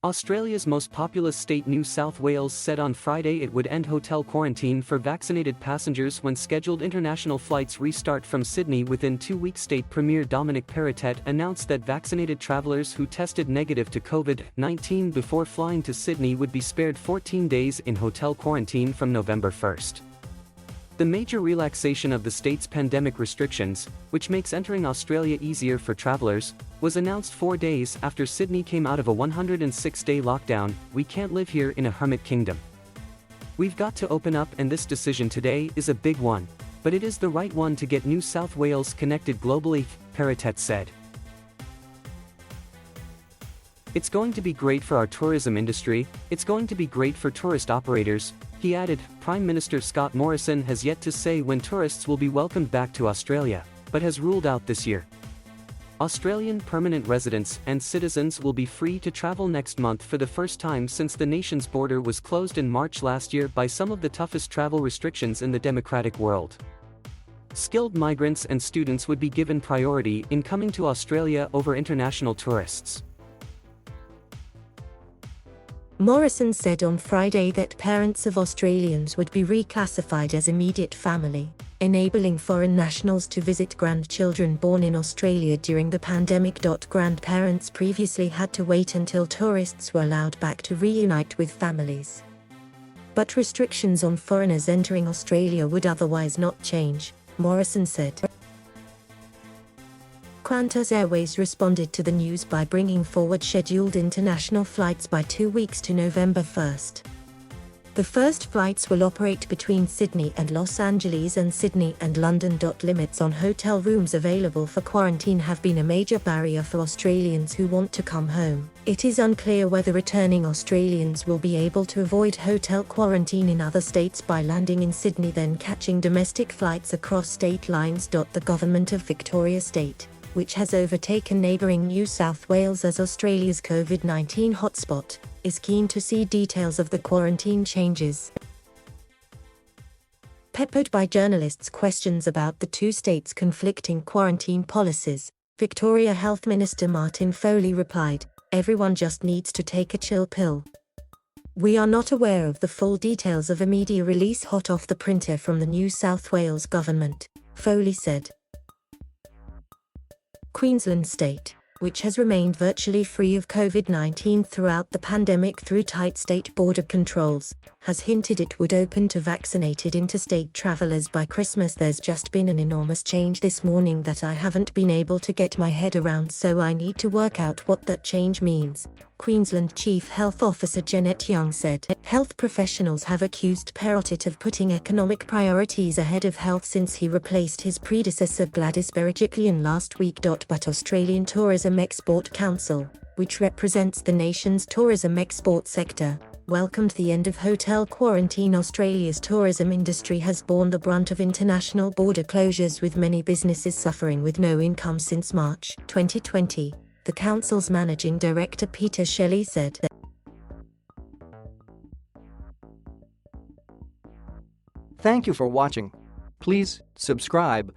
Australia's most populous state, New South Wales, said on Friday it would end hotel quarantine for vaccinated passengers when scheduled international flights restart from Sydney within 2 weeks. State Premier Dominic Perrottet announced that vaccinated travellers who tested negative to COVID-19 before flying to Sydney would be spared 14 days in hotel quarantine from November 1st. The major relaxation of the state's pandemic restrictions, which makes entering Australia easier for travellers, was announced 4 days after Sydney came out of a 106-day lockdown. "We can't live here in a hermit kingdom. We've got to open up, and this decision today is a big one, but it is the right one to get New South Wales connected globally," Perrottet said. "It's going to be great for our tourism industry, it's going to be great for tourist operators," he added. Prime Minister Scott Morrison has yet to say when tourists will be welcomed back to Australia, but has ruled out this year. Australian permanent residents and citizens will be free to travel next month for the first time since the nation's border was closed in March last year by some of the toughest travel restrictions in the democratic world. Skilled migrants and students would be given priority in coming to Australia over international tourists. Morrison said on Friday that parents of Australians would be reclassified as immediate family, enabling foreign nationals to visit grandchildren born in Australia during the pandemic. Grandparents previously had to wait until tourists were allowed back to reunite with families. But restrictions on foreigners entering Australia would otherwise not change, Morrison said. Qantas Airways responded to the news by bringing forward scheduled international flights by 2 weeks to November 1st. The first flights will operate between Sydney and Los Angeles and Sydney and London. Limits on hotel rooms available for quarantine have been a major barrier for Australians who want to come home. It is unclear whether returning Australians will be able to avoid hotel quarantine in other states by landing in Sydney then catching domestic flights across state lines. The government of Victoria State, which has overtaken neighbouring New South Wales as Australia's COVID-19 hotspot, is keen to see details of the quarantine changes. Peppered by journalists' questions about the two states' conflicting quarantine policies, Victoria Health Minister Martin Foley replied, "Everyone just needs to take a chill pill. We are not aware of the full details of a media release hot off the printer from the New South Wales government," Foley said. Queensland State, which has remained virtually free of COVID-19 throughout the pandemic through tight state border controls, has hinted it would open to vaccinated interstate travellers by Christmas. "There's just been an enormous change this morning that I haven't been able to get my head around, so I need to work out what that change means," Queensland Chief Health Officer Jeanette Young said. Health professionals have accused Perrottet of putting economic priorities ahead of health since he replaced his predecessor Gladys Berejiklian last week. But Australian Tourism Export Council, which represents the nation's tourism export sector, welcomed the end of hotel quarantine. Australia's tourism industry has borne the brunt of international border closures, with many businesses suffering with no income since March 2020, the council's managing director Peter Shelley said. Thank you for watching. Please subscribe,